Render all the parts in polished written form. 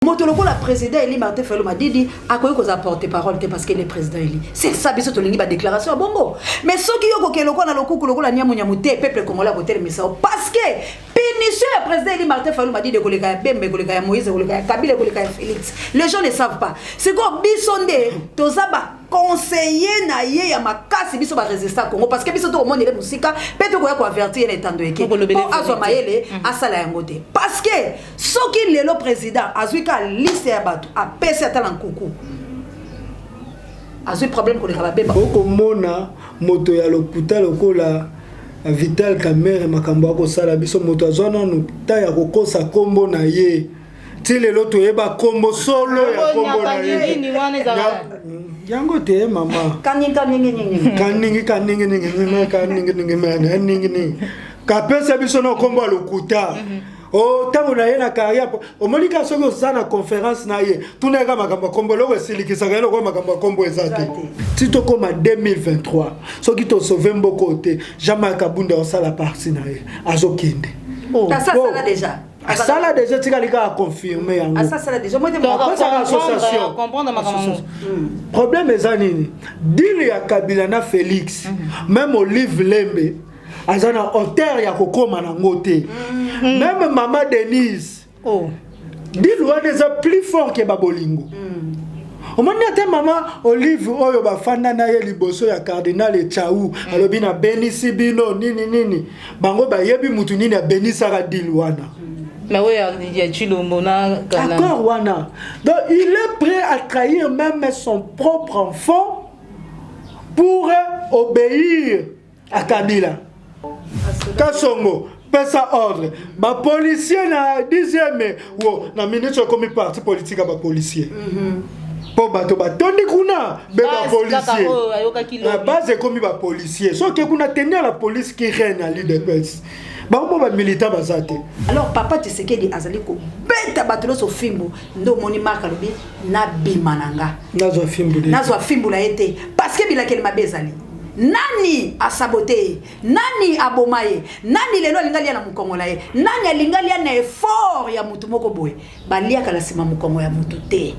Motoloko la président Eli Martin Fayulu m'a dit à quoi qu'on a porté parole parce qu'il est président Eli. C'est ça biso to lingi ba déclaration bongo. Mais ceux qui yo ko keloko na lokuku loko la nyamu nyamute peuple congolais côté le message parce que punition le président Eli Martin Fayulu m'a dit de koleka Bembe koleka Moïse koleka Kabila koleka Félix. Les gens ne savent pas. C'est quoi bisonde tozaba conseiller na ye ya makasi biso ba résister Congo parce que biso to monde le musika peut ko ya ko avertir en étant de que pour azo mayele asala yangote parce que ceux qui le président azuika liste ya bato a pesa atala nkuku azui problème ko le kabeba oko mona moto ya lokuta lokola Vital Kamerhe makambo ko sala biso moto azwana no ta ya kokosa kombo na ye ti lelo toyeba kombo solo ya kombo na ye yango te mama kaningi kapesa biso na kombo lokuta oh tango na ye na carrière o molika soko sana conférence na ye tuneka makambo kombo loko silikisa ngelo ko makambo kombo ezate tito koma 2023 soki to sauver mboko te Jean-Marc Kabunda osala partie na ye azokende ça là déjà ça là déjà tu as confirmé yango ça là déjà moi association comprendre makambo problème ezanini dili ya Kabila na Félix même Olive Lembe azana auteur ya kokoma na ngote même maman Denise dili wana eza plus fort que babolingo omoni ate maman Olive oyo bafanda na ye liboso ya cardinal Chau alobi na benisi bino nini bango bayebi mutu nini ya benisaka dili wana. Mais oui, il y a Chilombo na d'accord wana. Donc il est prêt à trahir même son propre enfant pour obéir à Kabila. Kasongo pesa ordre ba policier na 10e wo na ministre comme parti politique ba policier po bato batondi kuna be ba policier la base comme ba policier so ke kuna tenir la police qui règne à l'UDPS ba ba militaire bazate. Alors papa Tshisekedi azali ko beta batolo so fimbo ndo moni marka lobi na bimananga nazo fimbo la été parce que bila kelma bezali nani a saboté nani a bomaye nani lelo lingalia na mukongola ye nani alingalia na effort ya mutu moko boye balia kala sima mukongo ya mutu te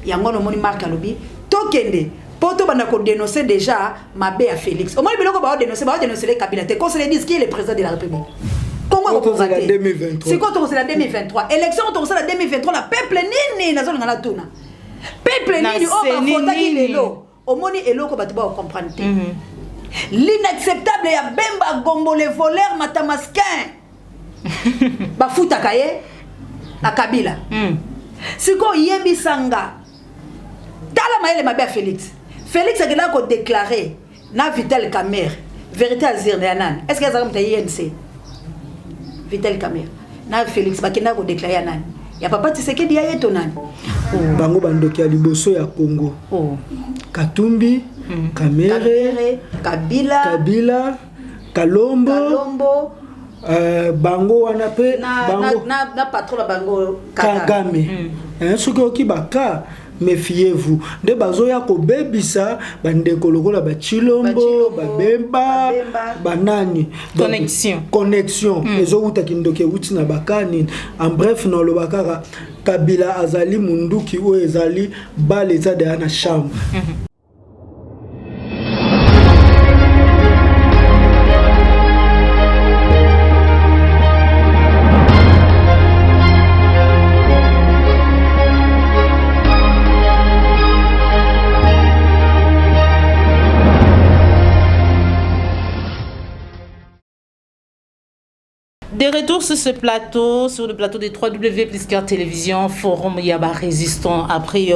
yango no moni marka lobi tokende poto bana ko dénoncer déjà mabe à Félix au moins biloko ba dénoncer les Kabila te conseiller disent qui est le président de la République Congo ko la 2023 c'est quoi la 2023 élection to la 2023 la peuple nini nazo ngala tuna peuple nini o ba fota ki lelo omoni eloko bato ba comprendre te l'inacceptable ya Bemba Gombo les voleurs matamaskin ba futa kaye na Kabila siko yebi sanga tala maele mabe a Félix a ko déclarer na Vital Kamerhe vérité azir yanan est-ce que ça comme INC Vital Kamerhe na Félix ba kena ko déclarer yanan ya papa Tshisekedi ya yeto nani bango bandoki ya liboso ya Congo Katumbi Kamerhe Kabila Kalombo bango wana pe bango na patron bango Kagame soki oki baka méfiez-vous de bazoya ko bebisa bandeko lokola ba Chilombo ba Bemba banani connexion ezokuta kindoke uti na bakani en bref no lo bakara Kabila azali munduki o ezali bal eza de na chambre. De retour sur ce plateau, sur le plateau des 3W plus Carte Télévision, Forum Yaba Résistant. Après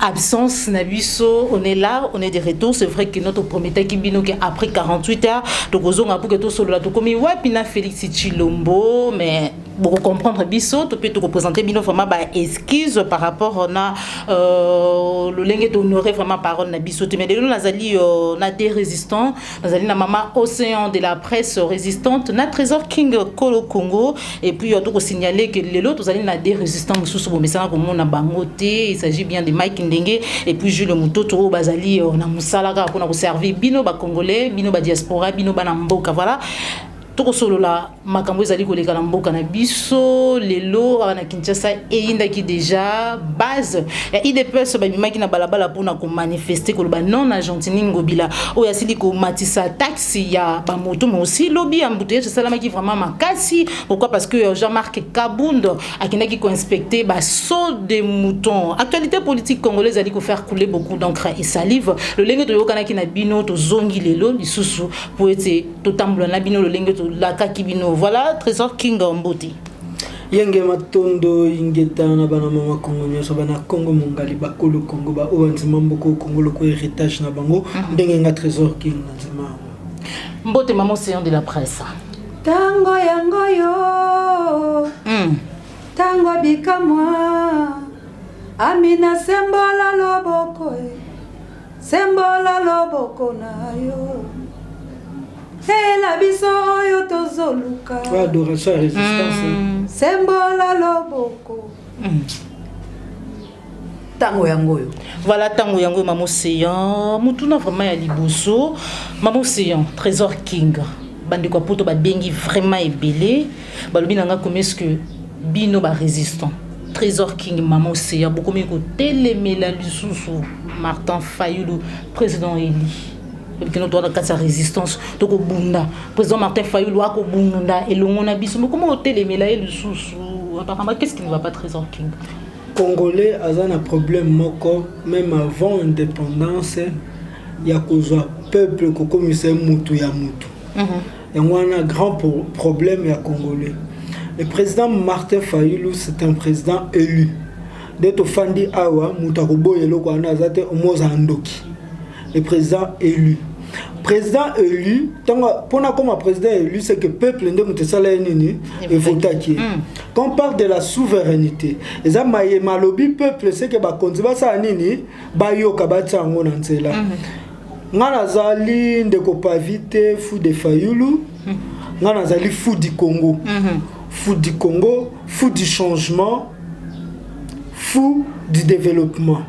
absence, Nabiso, on est là, on est de retour. C'est vrai que notre premier temps qui après 48 heures, donc on a pour que tout sur le plateau comme il y Félix Chilombo, mais pour comprendre Bisso, tu peux te représenter Bino vraiment excuse par rapport à le lingue d'honorer vraiment parole na Bisso. Mais de nous Nazali na des résistants, Nazali na maman océan de la presse résistante, na Trésor King Kolo Congo et puis on doit signaler que les autres allez na des résistants sous ce mais ça comme on a bangoté, il s'agit bien de Mike Ndenge et puis Jules Mutoto Bazali on a musala pour servir Bino ba congolais, Bino ba diaspora, Bino ba na mboka voilà. toko solo la makambo ezali koleka na mboka na biso lelo na Kinshasa eyindaki déjà base ya IDPS babimaki na balabala pona ko manifester koloba non Argentine ngobila o ya sili ko matisa taxi ya ba moto mais aussi lobby ya mbouteillage salamaki vraiment makasi. Pourquoi? Parce que Jean-Marc Kabound akendaki ko inspecter ba saut de moutons. Actualité politique congolaise a dit ko faire couler beaucoup d'encre et salive. Le lenge to yokana ki na bino to zongi lelo lisusu pour être totambola na bino le lenge to la kakibino. Voilà Trésor King Mboti. Yenge matondo ingeta na bana mama Congo nyoso bana Congo mongali bakolo Congo ba owanzima mboko Congo loko héritage na bango ndenge nga Trésor King na nzima. Mbote maman séant de la presse. Tango yango yo. Tango bikamwa. Amina sembola loboko. Sembola loboko na yo. La biso oyo tozoluka. Adoration résistance. Sembola loboko. Tango yango yo. Voilà tango yango maman séant. Mutuna vraiment ya liboso. Maman séant Trésor King. Bande kwa poto ba bengi vraiment ebelé. Balobi nanga comme est-ce que bino ba résistant. Trésor King maman séant beaucoup mieux que télémela lisusu Martin Fayulu président Eli. Parce que nous avons la résistance, donc au Bunda, président Martin Fayulu a au Bunda et l'on a bisou. Mais comment on télémela le sous apparemment qu'est-ce qui ne va pas Trésor King? Congolais a un problème moko même avant l'indépendance, il y a un peuple qui commissaire mutu ya mutu. Il y a un grand problème ya Congolais. Le président Martin Fayulu c'est un président élu. Dès que Fandi Awa mutakobo yelo ko anazate omoza ndoki. Le président élu. Président élu, pendant comme président élu, c'est que le peuple est voté. Quand on parle de la souveraineté, les malobi peuple, c'est que ça nini, bayo kabata ngonanzela. Nganazali ndeko pavite fou de Fayulu, nganazali fou du Congo, fou du Congo, fou du changement, fou du développement.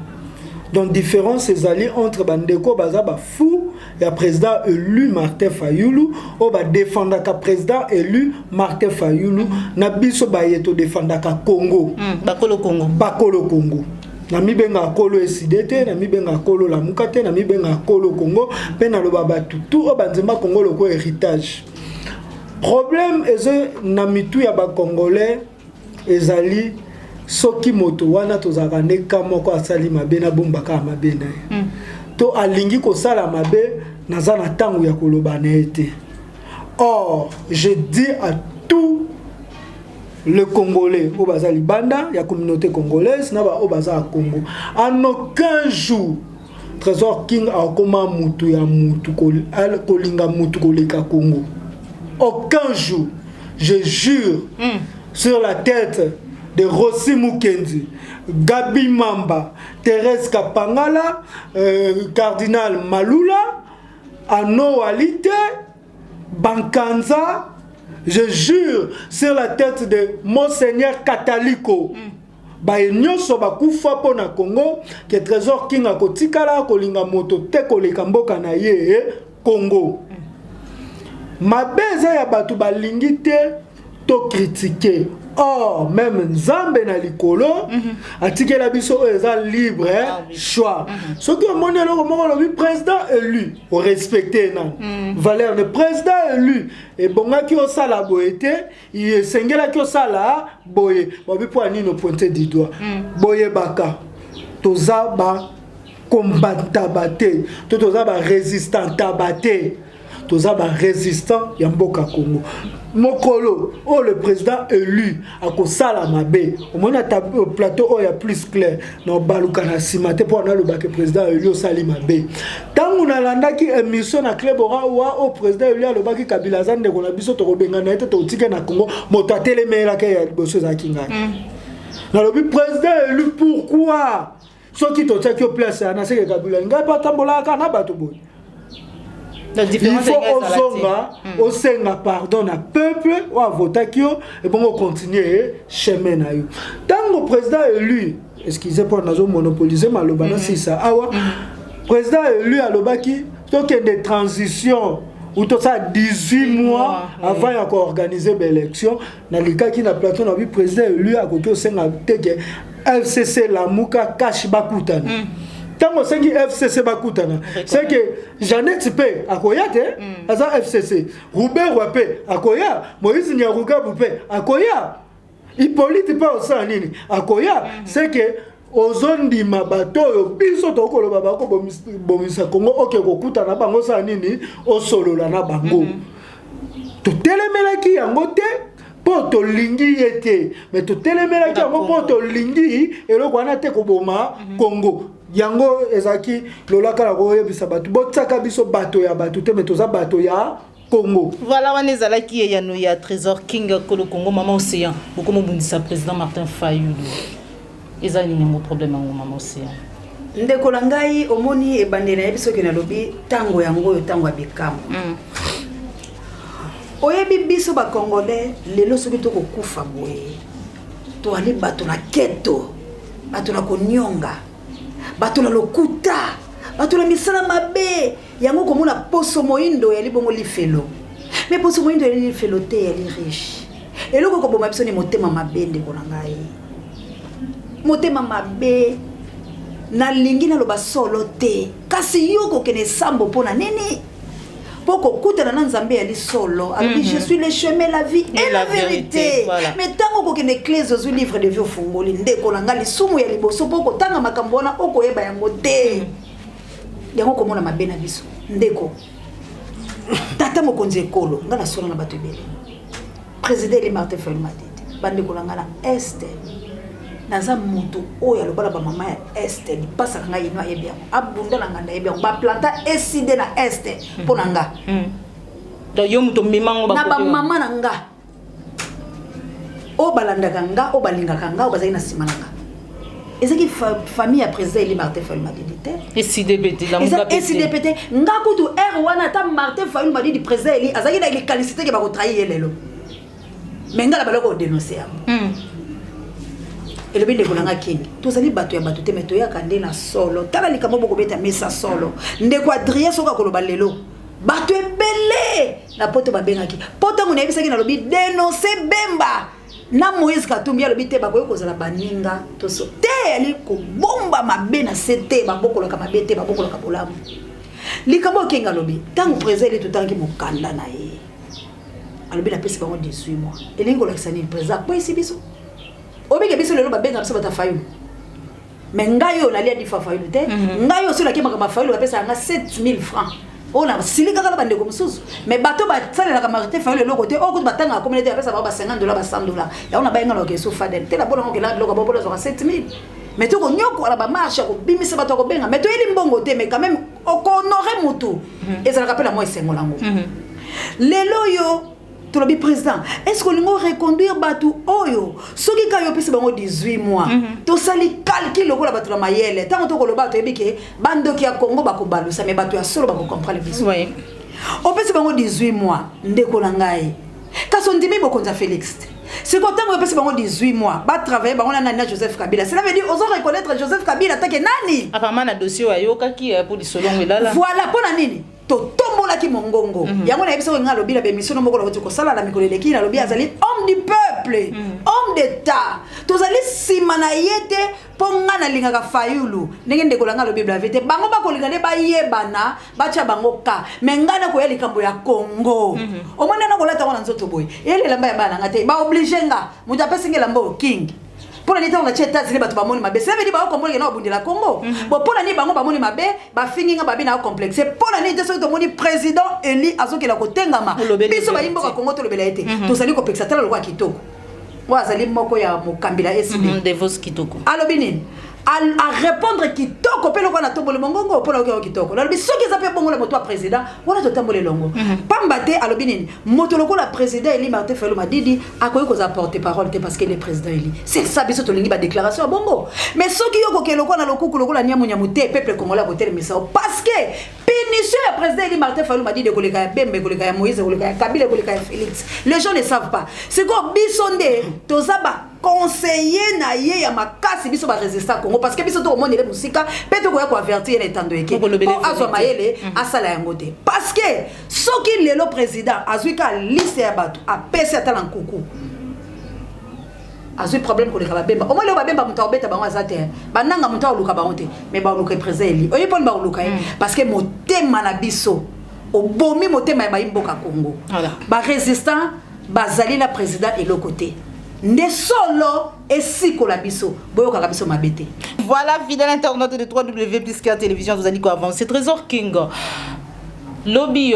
Donc différence ces alliés entre bandeko bazaba fou et président élu Martin Fayulu ou ba défendre ka président élu Martin Fayulu na biso ba yeto défendre ka Congo bakolo Congo na mibenga kolo esidete na mibenga kolo la mukate na mibenga kolo Congo pe na loba batu tout o banzema Congo loko héritage. Problème est na mitu ya ba congolais ezali soki moto wana tozaka ne kamoko asali mabe na bombaka mabe na to alingi ko sala mabe naza na tangu ya koloba na ete. Or je dis à tous les Congolais au bazali banda ya communauté congolaise na ba au bazali Congo en aucun jour Trésor King a koma mutu ya mutu kolinga mutu koleka Congo. Aucun jour, je jure sur la tête de Rossi Mukendi, Gabi Mamba, Thérèse Kapangala, Cardinal Malula, Ano Walite, Bankanza, je jure sur la tête de Monseigneur Kataliko. Baenyoso bakufa po na Congo que Trésor King a kotikala kolinga moto te koleka mboka na ye Congo. Mabeza ya batu balingi te to critiquer. Or, même Nzambe na likolo, atike la biso eza libre choix. Ce que mon le président élu, au respecter valeur de président élu et bonga ki osala boyete, il sengela ki osala boye, bobi po ani no pointer du doigt. Boye baka. Toza ba combattant baté, toza ba résistant tabaté. Toza ba résistant ya mboka Congo. Mokolo, oh le président élu a kosala mabe. Au moins au plateau oh ya plus clair. Non baluka na simate pour na le bac président élu au sali mabe. Tant on a landa ki émission na club ora au président élu a le bac Kabila zande ko na biso to benga na ete to tika na Congo moto atelemela ke ya liboso za kinga. Na le président élu pourquoi? Ceux qui to tiki au place na se Kabila nga pa tambola ka na bato boy. Il faut aux senga pardon à peuple ou à voter et bon on continue chemin na yo. Tant le président élu, excusez pour nous monopoliser malobana c'est ça. Awa président élu à lobaki donc des transitions ou tout ça 18 mois avant d'organiser l'élection dans le cas qui na plateau na président élu à côté au Sénat FCC la muka cash bakutana tango sengi FCC bakutana c'est que Jeannette P akoya te aza FCC Robert Wape akoya Moïse Nyaruga Boupe akoya Hippolyte pas au sein nini akoya c'est que ozondi mabato biso tokolo babako bomisa Kongo oke kokutana bango sa nini osolola na bango to telemelaki yango te po to lingi yete mais to telemelaki yango po to lingi eloko wana te ko boma Kongo yango ezaki lolaka la ko yebisa bato botsaka biso bato ya bato te mais toza bato ya Congo. Voilà, on est allé qui est ya Trésor King Kolo Congo Maman Océan. Beaucoup mon dit ça président Martin Fayulu. Ils ont un problème en Maman Océan. Ndeko langai omoni e bandena yebiso ke na lobi tango yango yo tango abikamo. Oyebi biso ba Congolais lelo soki to kokufa boye. To ali bato na keto. Bato na konyonga. Bato na lokuta. Bato na misala mabe. Yango komona poso moindo yali bongo lifelo. Mais poso moindo yali lifelo te yali riche. Eloko ko boma biso ni motema mabe ndeko langai. Motema mabe. Na lingi na loba solo te kasi yoko kene sambo pona nini poko kutana na nzambe ali solo alors je suis le chemin la vie et la vérité voilà. Mais tango ko kene clés au livre de vie fungoli ndeko langa lisumu ya liboso poko tanga makambo wana oko yeba yango te yango komona mabena biso ndeko tata mokonzi ekolo ngana solo na bato ebele président Eli Martin Fayulu Madidi bandeko langa na este naza mutu oya lobala ba mama ya este ni pasa nga yino ayebia abunda na nganda yebia ba planta eside na este pona nga do yo mutu mimango ba na ba mama na nga o balanda nga o balinga nga o bazali na sima nga ezaki famille ya président Eli Martin Fayulu Madidi te SIDPT la muka pete SIDPT nga kutu wana ta Martin Fayulu Madidi président Eli azaki na ile qualité ke ba ko trahir lelo menga la baloko dénoncer et le binde kolanga kingi tozali bato ya bato te meto ya kande na solo tala likambo boko beta mesa solo ndeko Adrien soka koloba lelo bato ebele na poto babengaki poto ngona yebisaki na lobi dénoncer Bemba na Moïse Katumbi lobi te bakoyo kozala baninga toso te ali ko bomba mabe na sete babokolo ka mabe te babokolo ka bolamu likambo kinga lobi tango président tout tangi mokanda na ye alobi na pesi bango 18 mois elingo la kisani président kwa isi biso obike biso lelo babenga biso bata Fayulu mais ngayo na lia di Fayulu te ngayo so la kema kama Fayulu bapesa nga 7000 francs ona silika kala bande ko mususu mais bato ba tsala la Martin Fayulu lelo côté o ko batanga communauté bapesa ba $50 ba $100 ya ona bayenga lo ke so fadel te la bona ko la lo ko bobo zo 7000 mais to ko nyoko ala ba marche ko bimisa bato ko benga mais to eli mbongo te mais quand même o ko honorer mutu ezala kapela moi sengolango lelo yo Tolobi président, est-ce qu'on va reconduire Batou Oyo? Soki kayo pese bango 18 mois. To sali calcul loko la batu la mayele. Tant to ko lo batu ebike bando ki ya Congo bako balusa mais batu ya solo bako comprendre biso. Oui. O pese bango 18 mois ndeko na ngai. Kaso ndimi bokonza Félix. C'est quand on pese bango 18 mois, ba travailler bango na Joseph Kabila. Cela veut dire ozo reconnaître Joseph Kabila take nani? Apparemment na dossier ayoka ki pour di solongo là. Voilà pona nini? To tombola ki mongongo yango na biso nga lobila be mission moko ko sala la mikolo leki na lobi azali homme du peuple homme d'état tozali sima na yete ponga na linga ka Fayulu ndenge ndeko langa lobi bla vete bango ba kolinga ne ba yebana ba cha bango ka mengana ko yeli kambo ya Congo o mona na ko lata ngona nzoto boy ele lamba ya bana ngate ba oblige nga muta pesengela mbo king pour les temps la cheta zile bato bamoni mabe ça veut dire ba ko moni na obundela Congo bo pour la ni bango bamoni mabe ba fingi nga babi na complexe pour la ni teso to moni président Eli azoki la kotengama biso ba yimbo ka Congo to lobela ete to sali ko peksa tala lo kwa kitoko wa zali moko ya mokambila SB de vos kitoko alobinin à répondre kitoko pe loko na tombole mongongo po loko kitoko la bisoki za pe bongo la moto président wala to tambole longo pambate alobinin moto loko la président Eli Martin Fayulu Madidi akoyi ko za porter parole te parce que le président Eli c'est ça biso to lingi ba déclaration bongo mais soki yoko ke loko na lokuku loko la nyamu nyamu te peuple congolais ko telemisa parce que punition le président Eli Martin Fayulu Madidi ko leka Bemba ko leka Moïse ko leka Kabila ko leka Félix les gens ne savent pas c'est quoi bisonde tozaba conseiller na ye ya makasi biso ba résister Congo parce que biso to monde le musika pe to ko avertir les tando eke po azo mayele asala yango te parce que soki lelo président azuika liste ya bato a pesa atala nkuku azui problème ko leka babemba o mo le babemba muta obeta bango azate bananga muta oluka bango te mais ba oluka préseli oyi pon ba oluka parce que motema na biso obomi motema ba imboka Congo ba résistant bazali na président et le côté ne solo et si ko la biso boyoka ka biso mabete. Voilà, fidèle internaute de 3W+ télévision, vous allez quoi avancer Trésor King lobby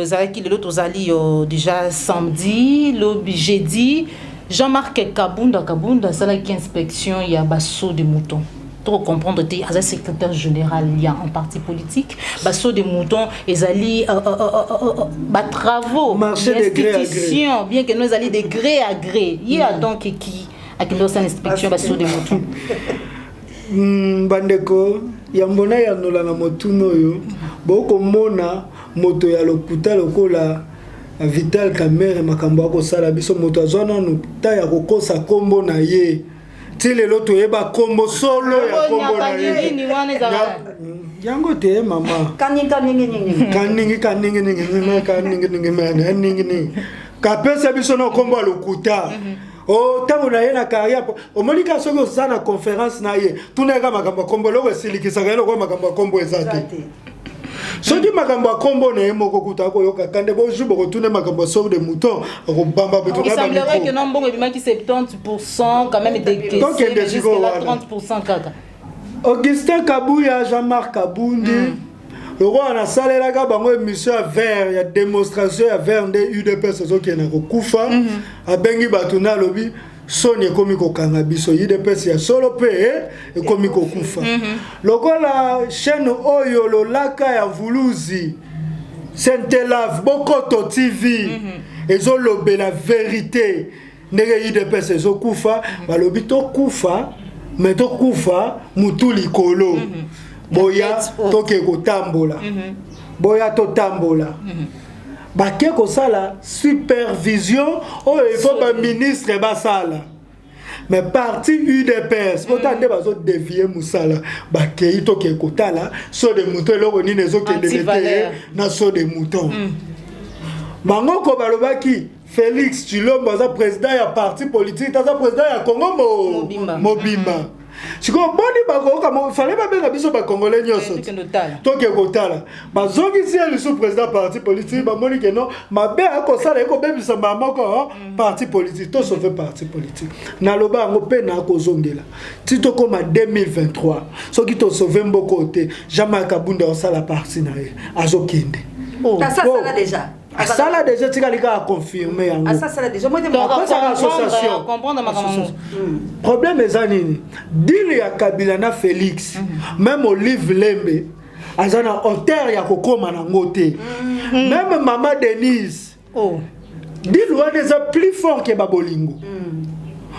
zalaki le l'autre zali déjà samedi lobby jeudi Jean-Marc Kabunda ça qui inspection il y a basso de moutons. Pour comprendre que as secrétaire général il y a un parti politique basso de moutons et ali travaux d'institution bien que nous allons de gré à gré il y a donc qui a qui doit inspection basso de moutons bandeko yambona ya nola na motuno yo boko mona moto ya lokuta lokola Vital Kamerhe makambo ako sala biso moto azwana no ta ya kokosa kombo na ye ti lelo toyeba kombo solo ya kombo na ye yango te mama kaningi kapesa biso no kombo lokuta o tango na ye na carrière o monika soki osana conférence na ye tuneka makambo kombo loko esilikisaka eloko makambo kombo ezate soki makambo kombo na ye moko kuta ko yoka kande bo jubo ko tune makambo sort de mouton ko bamba beto na ba. Il semblerait que non bongo bima ki 70% quand même des questions jusqu'à 30% kaka. Augustin Kabuya, Jean-Marc Kabundi le roi na salela ka bango émission vers ya démonstration ya vers de UDPS soki na ko kufa abengi batuna lobi Soni komi ko kanga biso UDPS ya solo pe e komi ko kufa lokola chaîne oyo lolaka ya Vuluzi Saint-Elave Bokoto TV ezo lobe la vérité ndenge UDPS ezo kufa balobi to kufa mais to kufa mutu likolo boya toke ko tambola boya to tambola baké ko sala supervision o il faut ba ministre basala mais parti UDPS otande bazo dévier musala baké to ke ko tala so de mouton loko ni nezo ke de na so de mouton bango ko balobaki Félix Tshilombo za président ya parti politique za président ya Congo Mobimba siko boni bako kama fallait pas bien biso ba congolais nyoso to ke kotala bazongi si le sous président parti politique ba moni ke non mabe ako sala eko bebisa moko parti politique to sauver parti politique na loba ngo pe na ko zongela tito koma 2023 soki to sauver mboko te Jean-Marc Kabunda o sala parti na ye azokende ça déjà ça là déjà tu as confirmé en ça ça déjà moi association comprendre problème est anini dile ya Kabila na Félix même Olive Lembe azana auteur ya kokoma na ngote même maman Denise dile wana est plus fort que babolingo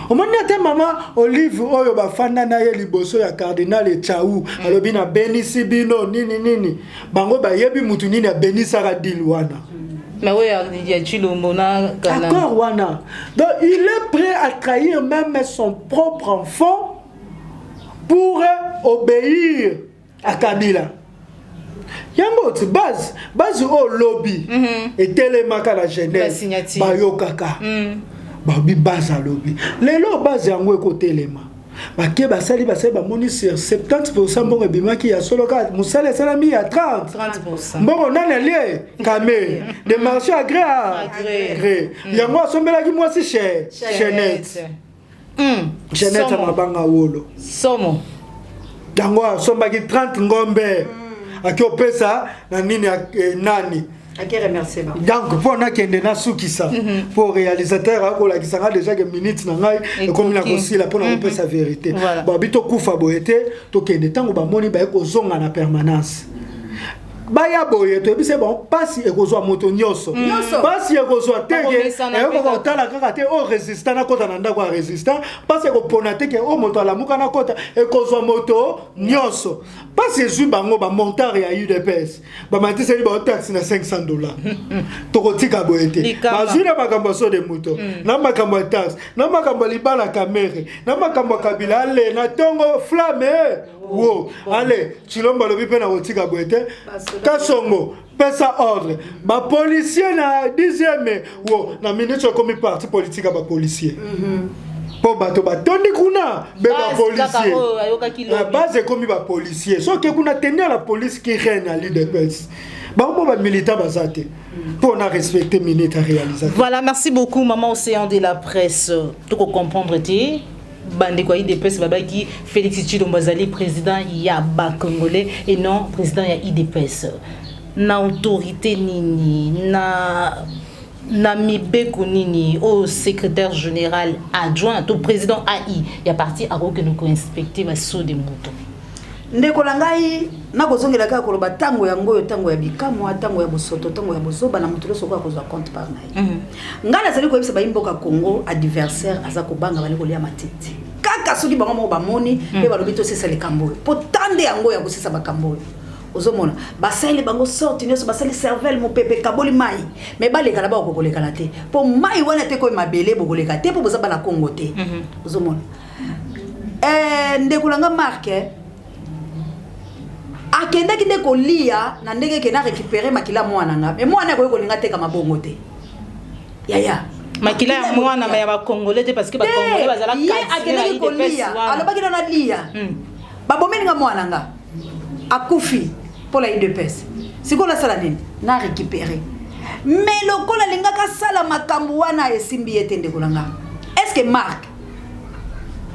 omoni ate mama Olive oyo bafanda na ye liboso ya cardinal Echaou alobi na benisi bino nini bango bayebi mutu nini ya benisaka dile wana. Mais oui, il y a Chilombo na kana. D'accord, wana. Donc il est prêt à trahir même son propre enfant pour obéir à Kabila. Yango tu base au lobby et télémaka la jeunesse bayokaka. Babi base à lobby. Lelo base yango ko téléma. Baké basali ba moni sur 70% bon ebimaki ya solo ka musala salami ya 30%. Bon nana lié camé de marché agré. Yango sombela ki moi si cher. Jeanette. Jeanette mabanga wolo. Somo. Yango sombaki 30 ngombe. Akiopesa na nini nani. Donc pour na kende na sukisa pour réalisateur akola kisanga déjà que minutes na ngai et comme la kosila pour na pe sa vérité ba bito kufa boete to kende tango ba moni ba ko zonga na permanence baya boye to c'est bon pasi ekozwa moto nyoso pasi ekozwa teke eko kotala kaka te o résistant na kota na ndako résistant pasi ekopona teke o moto alamuka na kota ekozwa moto nyoso pasi ezwi bango ba montar ya UDPS ba matisa li ba taxe na $500 tokotika boye te bazwi na makambo so de moto na makambo ya taxe na makambo libala kamere na makambo kabila ale na tongo flamme wo allez Chilombo lobi pe na kotika boye te Kasongo pesa ordre ba policier na 10e wo na ministre comme parti politique ba policier po bato batondi kuna be ba policier la base comme ba policier so ke kuna tenir la police qui règne à l'UDPS ba militant bazate pour on a respecté minute à réaliser. Voilà, merci beaucoup maman Océan de la presse. Tout comprendre ti bande quoi IDPS babaki Félix Tshilombo Bazali président ya ba congolais et non président ya IDPS. Na autorité nini na mibeko nini au secrétaire général adjoint au président AI ya parti aro que nous ko inspecter ba so de moto. Ndeko langai na kozongela ka koloba tango ya ngoyo tango ya bikamwa tango ya bosoto tango ya bozoba na mutulo soko akozwa compte par ngai. Ngala zali ko yebisa ba imboka Congo adversaire aza ko banga bali ko lia matiti. Kaka soki bango mo bamoni pe balobi to sesa le kamboyo. Potande yango ya kosesa ba kamboyo. Ozomona basali bango sorti nyoso basali cervelle mo pepe kaboli mai me baleka na ba ko koleka na te. Po mai wana te ko mabele bokoleka te po bozaba na Congo te. Ozomona. Ndeko langa marque akenda kinde ko lia na ndenge ke na récupérer makila mwana nga mais mwana ko kolinga te kama bongo te yaya makila ya mwana ya ba congolais te parce que ba congolais bazala akenda ko lia aloba kina na lia ba bomeni nga mwana nga akufi pour la IDPS siko la sala nini na récupérer mais lokola linga ka sala makambu wana esimbi etende kolanga est-ce que Marc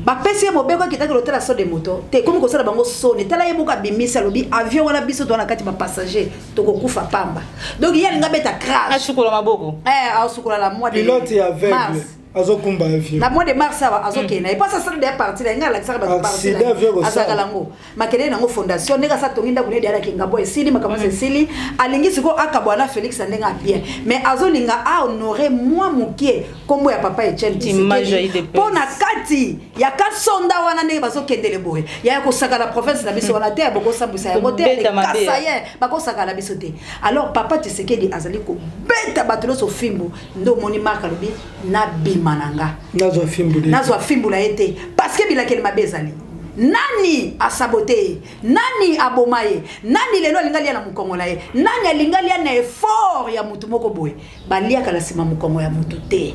ba pesi mo beko ki takelo tela so de moto te comme ko sala bango sone tala yebuka bimisa lobi avion wana biso to na kati ba passager to ko kufa pamba donc il y a linga beta crash asukula maboko asukula la mois de pilote aveugle azokumba avion na mois de mars ça azokena et pas ça de partir nga la sala ba partir azakalango makele nango fondation nega sa tonginda kune dia kinga boy sili makamasa sili alingi siko akabwana Félix ndenga bien mais azolinga a honorer moi mukie kombo ya papa Etienne Tshisekedi pona kati ya kasonda wana ndenge bazokendele boye ya ko saka la province na biso wana te boko sambusa ya moteur kasaye bako saka la biso te alors papa Tshisekedi azali ko beta batelo so fimbu ndo moni marka lobi na mananga nazwa fimbula ete parce que bilakeli mabezali nani a saboté nani a bomaye nani lelo alingali na mukongola ye nani alingali na effort ya mutu moko boye balia kala sima mukongo ya mutu te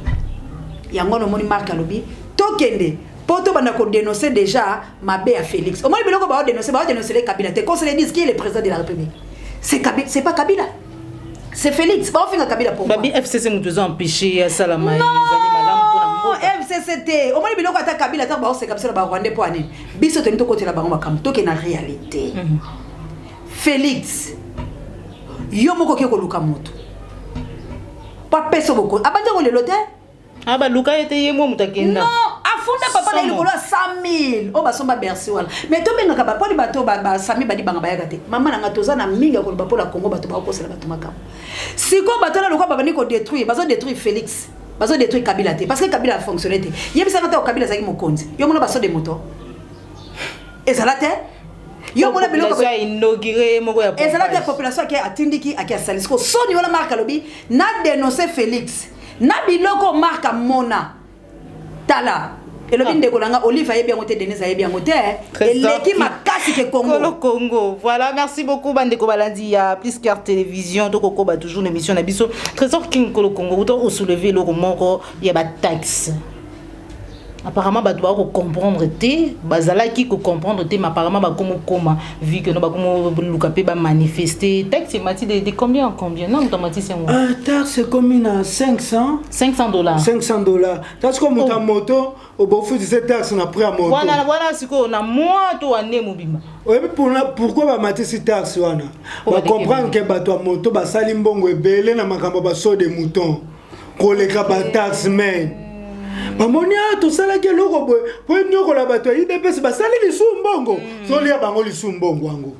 yango no moni marka lobi tokende poto banda ko dénoncer déjà mabe à Félix au moins biloko ba dénoncer les Kabila te conseiller disent qui est le président de la République c'est Kabila c'est pas Kabila c'est Félix ba ofinga Kabila pour babi FCC nous devons empêcher salama non FCCT au moins biloko ata Kabila ta ba oseka bisela ba Rwanda po ani biso te nitoko tela bango makam toke na réalité Félix yo moko ke ko luka moto pa peso boko abanja ko lelo te aba luka ete yemo mutakenda non afunda papa na likolo 100 000 o basomba bercy wala mais to benga ba poli bato ba sami badi banga bayaka te mama nanga toza na minga ko ba pola Congo bato ba ko sela bato makam siko bato na lokwa baba ni ko détruire bazo détruire Félix bazo détruire Kabila te parce que Kabila a fonctionné te yebisa ngata Kabila zaki mokonzi yo mona baso de moto ezalate yo mona biloko ba inauguré moko ya ezalate population qui atindiki aki asalisiko soni wala marka lobi na dénoncer Félix na biloko marka mona tala elobi ndeko langa Olive ayebi yango te Denise ayebi yango te eleki makasi ke Congo. Voilà, merci beaucoup bandeko balandi ya Pliskart Télévision donc koba toujours l'émission na biso Trésor King Kolo Congo autant au soulever le moko ya ba taxe apparemment ba doit comprendre te bazala ki ko comprendre te mais apparemment ba comme koma vu que no ba comme lukape ba manifester taxe mati de combien en combien non automatiquement c'est moi taxe commune à $500 $500 parce que mon moto au bofu de cette taxe na prix à moto voilà siko na moi to ane mobimba oui pourquoi ba mati cette taxe wana ba comprendre que ba to moto ba sali mbongo ebele na makambo ba so de mouton ko le ka ba taxe men Mamonia to sala ke loko boy po nyoko la bato IDPS basali lisu mbongo so lia bango lisu mbongo wango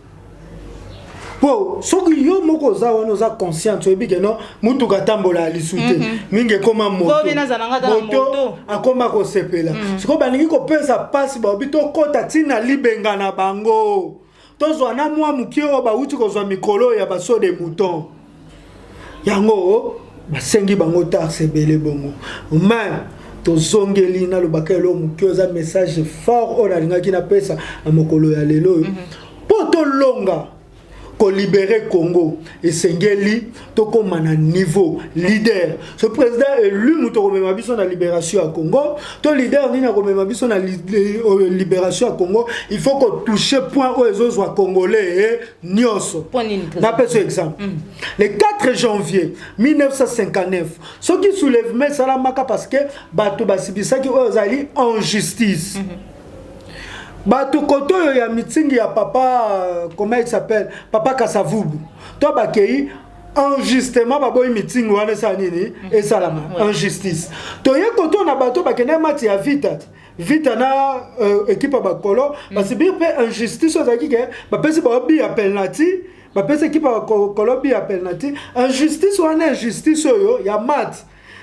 po soki yo moko za wana oza conscient oyebi ke no mutu katambola alisu te mingi ekoma moto akoma kosepela sikoyo balingi kopesa pasi baobi tokota ntina libenga na bango tozwa na mwa mokie oyo bauti kozwa mikolo ya baso de mouton yango basengi bango tarse ebele bongo mais tozongeli nalobaka elo mokie oza message fort oyo nalingaki napesa na mokolo ya lelo oyo mpo tolonga ko libérer Congo et sengeli to koma na niveau leader ce président élu muto ko mema biso na libération à Congo to leader ni na ko mema biso na libération à Congo il faut que toucher point aux autres congolais nyonso na pese exemple le 4 janvier 1959 ce qui soulève mais salamaka parce que bato basibisaki ozali en justice Bato koto ya meeting ya papa comment il s'appelle papa Kasavubu to bakei injustement baboy meeting wana sa nini et salama injustice to ye koto na bato bakena mati ya vita na équipe ba kolo parce que pe injustice ozaki ke ba pesi ba bi appel nati ba pesi équipe ba kolo bi appel nati injustice wana injustice oyo ya mat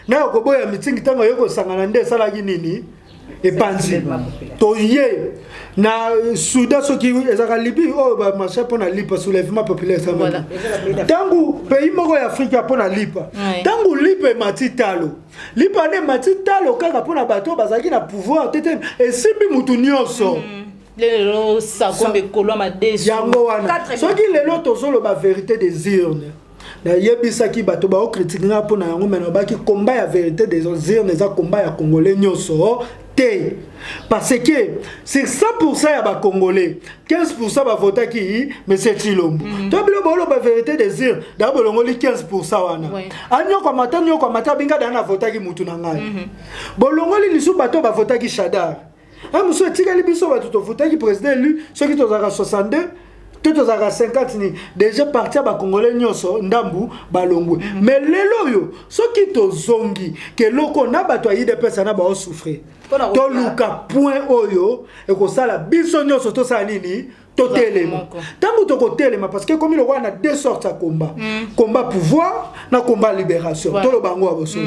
na ko boya meeting tango yoko sangana nde salaki nini et panzi to ye na Soudan soki ezaka libi o ba marché pour na lipa soulèvement populaire ça voilà tangu pays moko ya Afrique pour na lipa tangu lipa matitalo lipa ne matitalo kaka pour na bato bazaki na pouvoir tete et sibi mutu nyonso lelo sa kombe kolwa madesu yango wana soki lelo tozolo ba vérité des urnes na yebisaki bato ba critiquer na pour na yango mena baki combat ya vérité des urnes za combat ya congolais nyonso parce que c'est 100% ya ba congolais 15% ba vota ki monsieur Chilombo to bilo bolo ba vérité des urnes da bolongoli 15% wana anyo kwa mata binga da na vota ki mutu na ngai bolongoli lisu bato ba vota ki Shadar muso tikali biso bato to vota ki président élu ceux qui tozaka 62 tout aux 50 ni déjà parti ba congolais nyonso ndambu balongwe mais lelo yo soki to zongi ke loko na bato ayi de pesa na ba souffrir to luka point oyo e ko sala biso nyonso to sa nini to telema tangu to ko telema parce que comme il y a deux sortes de combat combat pouvoir na combat libération to lo bango aboso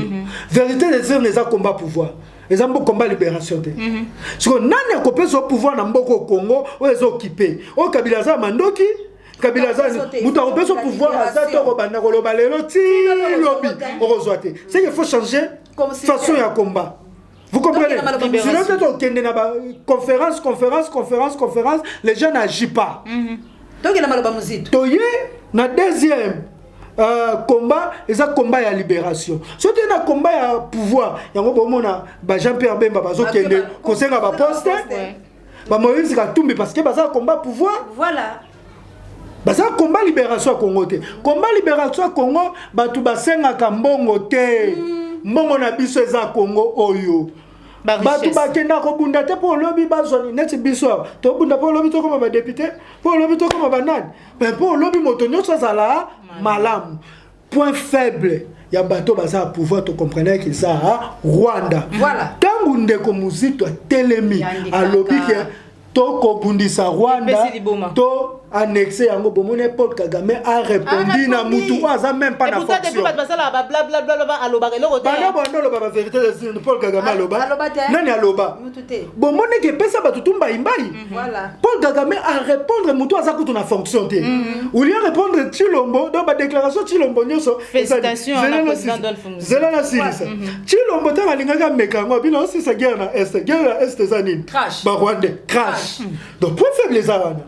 vérité des urnes les combat pouvoir les ambo combat libération te parce que nani akopesa au pouvoir na mboko Congo ozo occupé o Kabila za mandoki Kabila za muta akopesa au pouvoir aza to ko banda ko loba lelo ti lobi ozwate c'est qu'il faut changer façon ya combat. Vous comprenez? Si l'on est au conférence, les gens n'agissent pas. Donc il y a mal au deuxième combat, c'est un combat à libération. Si on a un combat à pouvoir, il y a un Jean-Pierre Bemba, qui est conseiller à poste, Moïse Katumbi, parce que c'est un combat pouvoir. Voilà. C'est un combat libération à Congo. Combat libération à Congo, c'est un combat mbongo na biso eza Congo oyo batu bakenda ko bunda te po lobi bazoni neti biso to bunda po lobi to comme ba député po lobi to comme ba nani mais po lobi moto nyonso zala malamu point faible ya bato baza pouvoir to comprendre que ça Rwanda voilà tangu ndeko muzito telemi alobi ke to ko bundisa Rwanda to annexé yango bomone Paul Kagame a répondu na mutu aza même pas na fonction bana vérité de Paul Kagame aloba nani aloba bomone ke pesa batutumba imbai voilà Paul Kagame a répondre mutu aza kutu na fonction te ou lui répondre Chilombo dans ba déclaration Chilombo nyoso félicitations à la président Dolphin Zelana Silisa Chilombo tanga lingaka mekango bino si sa guerre na est zanine ba Rwanda crash donc point faible les arabes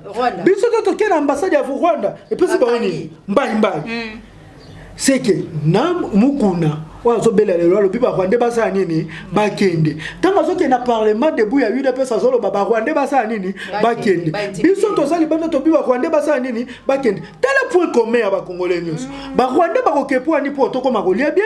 biso quelle ambassade à Rwanda et puis c'est pas c'est que nam mukuna wazo bela lelo lobi ba Rwanda basa nini bakende tanga zoke na parlement debout ya 8 pesa zolo ba Rwanda basa nini bakende biso to sali bando to bi ba Rwanda basa nini bakende tel point commun ya ba congolais nyos ba Rwanda ba kokepo ani po to koma kolia bien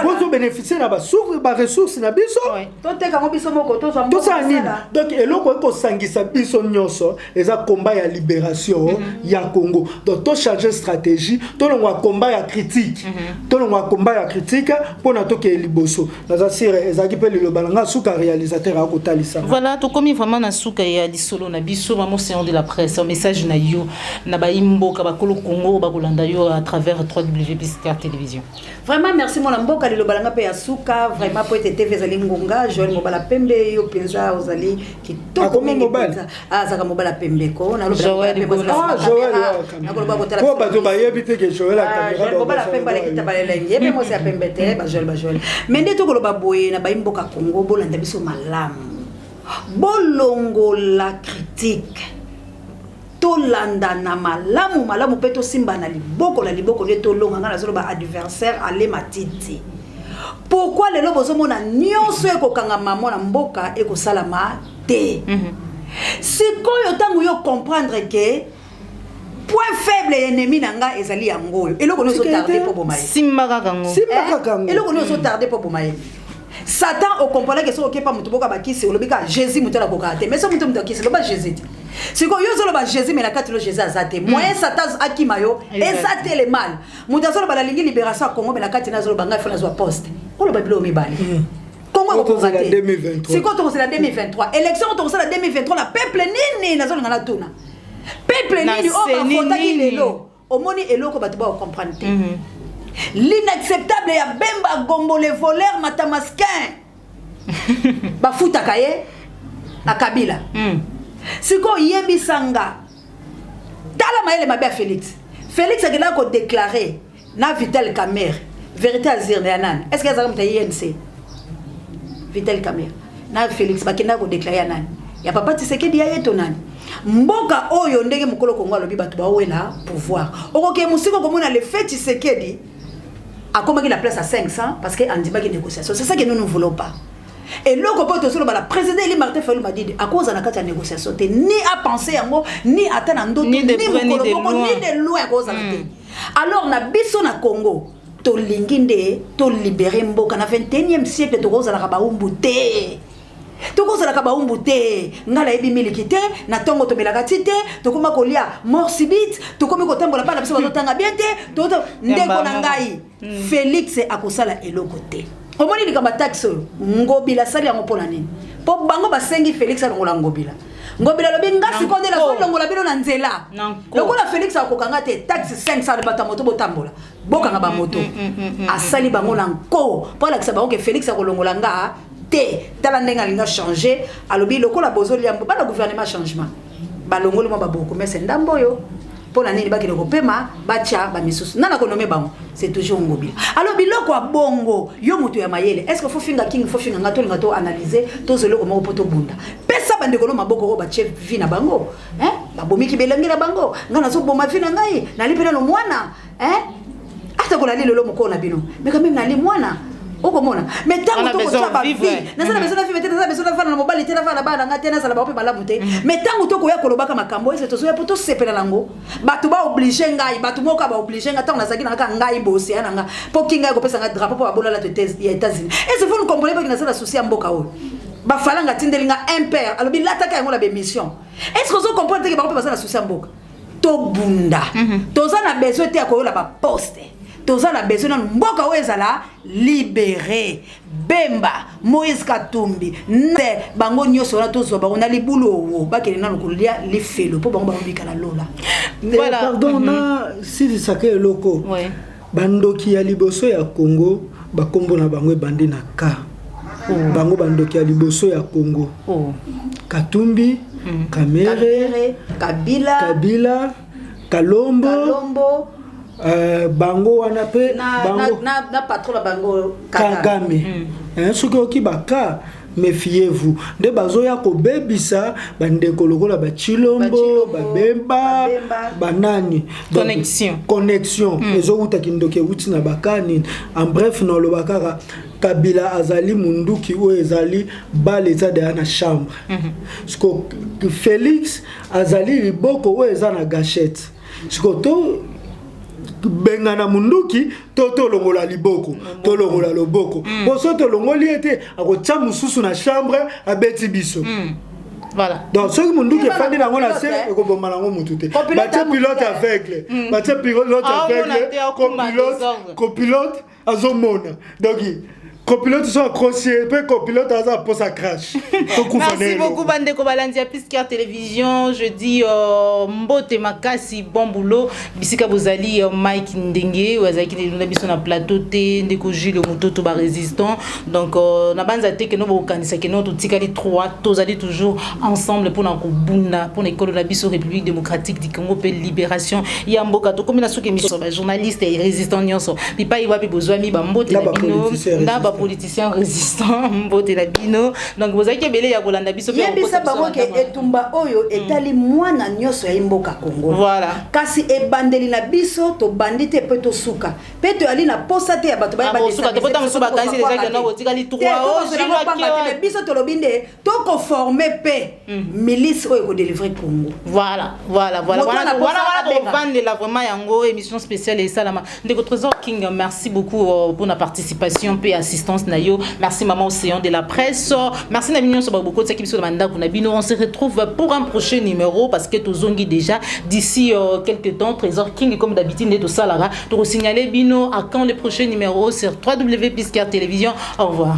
pozo bénéficier na ba source ba ressources na biso to teka ngo biso moko to sa nini donc eloko ko sangisa biso nyoso eza combat ya libération ya Congo donc to changer stratégie to longwa combat ya critique to longwa combat ya critique pona toke liboso naza sire ezaki pe le balanga suka réalisateur a kotalisa voilà to komi vraiment na suka ya lisolo na biso vraiment séance de la presse un message na yo na ba imboka ba kolo Congo ba kolanda yo à travers 3W Piscar Télévision. Vraiment merci mon mboka le balanga pe ya suka vraiment pour être TV zali ngonga Joël Mobala Pembe yo penza ozali ki to mobile zaka Mobala Pembe ko na lo Joël na ko ba kotala ko ba to ba yebite ke Joël la caméra Joël Mobala Pembe la kita balelenge yebe mo se Pembe te ba Joël mais nde to ko ba boye na ba imboka Congo bolanda biso malamu bolongo la critique tolanda na malamu peto simba na liboko le tolonga ngana zolo ba adversaire ale matiti. Pourquoi le lobo zomona nyonso ekokanga mamo na mboka ekosalama te. Sikoyo tangu yo comprendre que point faible ennemi nanga ezali yango eloko no so tarder po bomaye. Simaka kango. Eloko no so tarder po bomaye. Satan au comprendre que so okepa mutu boka bakisi olobika Jésus mutu la koka te mais so mutu kisi lo ba Jésus. Si ko yo zolo ba Jésus mais la katilo Jésus azate moyen Satan akimayo ezate le mal mutu zolo ba la lingi libération Congo mais la katina zolo banga fona zo poste ko lo ba bilo mi bali Congo ko la 2023 si ko to c'est la 2023 élection to c'est la 2023 la peuple nini na zolo ngala tuna peuple nini o ba fota ki lelo o moni eloko ba to ba comprendre te. L'inacceptable ya Bemba Gombo le voleur matamaskin bafuta kaye a Kabila siko yebisanga tala maele mabe Félix akela ko déclarer na Vital Kamerhe vérité azir na nan est-ce que ça comme INC Vital Kamerhe na Félix bakenda ko déclarer nan ya papa Tshisekedi ya yeto nani mboka oyo ndenge mukolo Kongo alobi batu ba wela pouvoir okoke musiko komona le fait Tshisekedi a comment la place à 500 parce que Andima qui négociation c'est ça que nous ne voulons pas et le copote sur la président Eli Martin Fayulu m'a dit à cause de la négociation ni à penser en ni à attendre ni de loin cause alors na biso na Congo to linginde to libérer mboka na 21e siècle to cause la kabaumbu te to cause la kabaumbu te ngala ebi milikite na tongo to belaka tite to koma kolia mort subite to komi ko tambola pa na biso tanga bien te to ndeko na ngai Félix akosala eloko te omoni likamba taxe ngobila sali yango pona nini po bango basengi Félix alongola ngobila lobi ngasi konde la longola bino na nzela lokola Félix akokanga te taxe 500 de bata moto botambola bokanga ba moto asali bango na nko po la kisaba ke Félix akolongola nga te tala ndenga linga changer alobi lokola bozoli yambo bana gouvernement changement balongoli mo baboko mais c'est ndambo yo pona nini bakile kopema bacha ba misusu nana konome bango c'est toujours ngobila alors biloko a bongo yo mutu ya mayele est-ce que faut finga king faut finga ngato analyser to zelo ko poto bunda pesa bande ko maboko ko ba chef vina bango babomiki belengi na bango ngana zo boma vina ngai na lipena no mwana ata ko la lilo moko na bino mais quand même na li mwana okomona mais tango to ko taba vie na sala besoin de vivre na besoin de faire na mobile tena na bana ngate na sala ba pe malamu te mais tango to ko ya kolobaka makambo ese to so ya poto sepela lango batu ba obligé ngai batu moka ba obligé ngata na zaki na ka ngai bosi ana nga po kinga ko pesa nga drapeau po abola la te ya États-Unis et c'est vous nous comprenez pas que na sala souci mboka o ba falanga tindelinga impère alobi lataka yango la be mission est-ce que vous comprenez que ba pe sala souci mboka to bunda toza na besoin te akoyola ba poste toza na besoin na mboka wezala libéré Bemba Moïse Katumbi ne bango nyoso na tozo bango na libulu wo bakele na kolia lifelo po bango bambika la lola voilà pardon na si sake loko bandoki ya liboso ya Congo bakombo na bango bandi na ka bango bandoki ya liboso ya Congo Katumbi Kamerhe Kabila Kalombo bango wana pe bango na patron bango Kagame soki oki baka méfiez-vous de bazoya ko bebisa bandeko lokola ba Chilombo ba Bemba banani connexion ezouta kindoke uti na bakani en bref no lo bakara Kabila azali munduki o ezali bal eza de na chambre sko Félix azali liboko o eza na gâchette sko to bengana munduki to longola liboko to longola loboko boso to longoli ete akotia mususu na chambre abeti biso Voilà. Donc, ceux qui m'ont dit que Fanny n'a pas assez, pilote, et qu'on m'a l'envoyé tout. Copilote Pilote aveugle. Pilote aveugle. Copilote à son monde. Donc, copilote sont accrochés, puis copilote à ça pour sa crash. Merci beaucoup, Bandeko Balandia, Piscar Télévision. Je dis Mbote Makasi, bon boulot. Bisika Bozali, Mike Ndenge, Wazaki Nelunabiso na plateau, Ndeko Gilles Mototo ba résistant. Donc, na banza te que nous bokanisa que nous tikali 3 tozali toujours ensemble pour na kubunda pour l'école de la Biso République démocratique du Congo pour libération. Ya mboka to comme na soki miso ba journaliste et résistant nyonso. Pipa iwa pe bozwami ba mbote na bino. Politicien résistant mbote na bino donc vous avez belé ya kolanda biso pe yebisa bango ke etumba oyo etali mwana nyonso ya mboka Congo voilà kasi ebandeli na biso to bandite pe to suka pe to ali na posa te ya bato ba suka te pota musuba kasi les gens na otika li 3 o biso to lobinde to ko former pe milice oyo ko délivrer Congo voilà vendre la vraiment yango émission spéciale et salama ndeko Trésor King merci beaucoup pour la participation et assistance nayo merci maman Océan de la presse merci na mignon sur beaucoup de qui biso manda kuna bino on se retrouve pour un prochain numéro parce que tozongi déjà d'ici quelques temps Trésor King comme d'habitude de salara to signaler bino à quand le prochain numéro sur www.piscar Télévision au revoir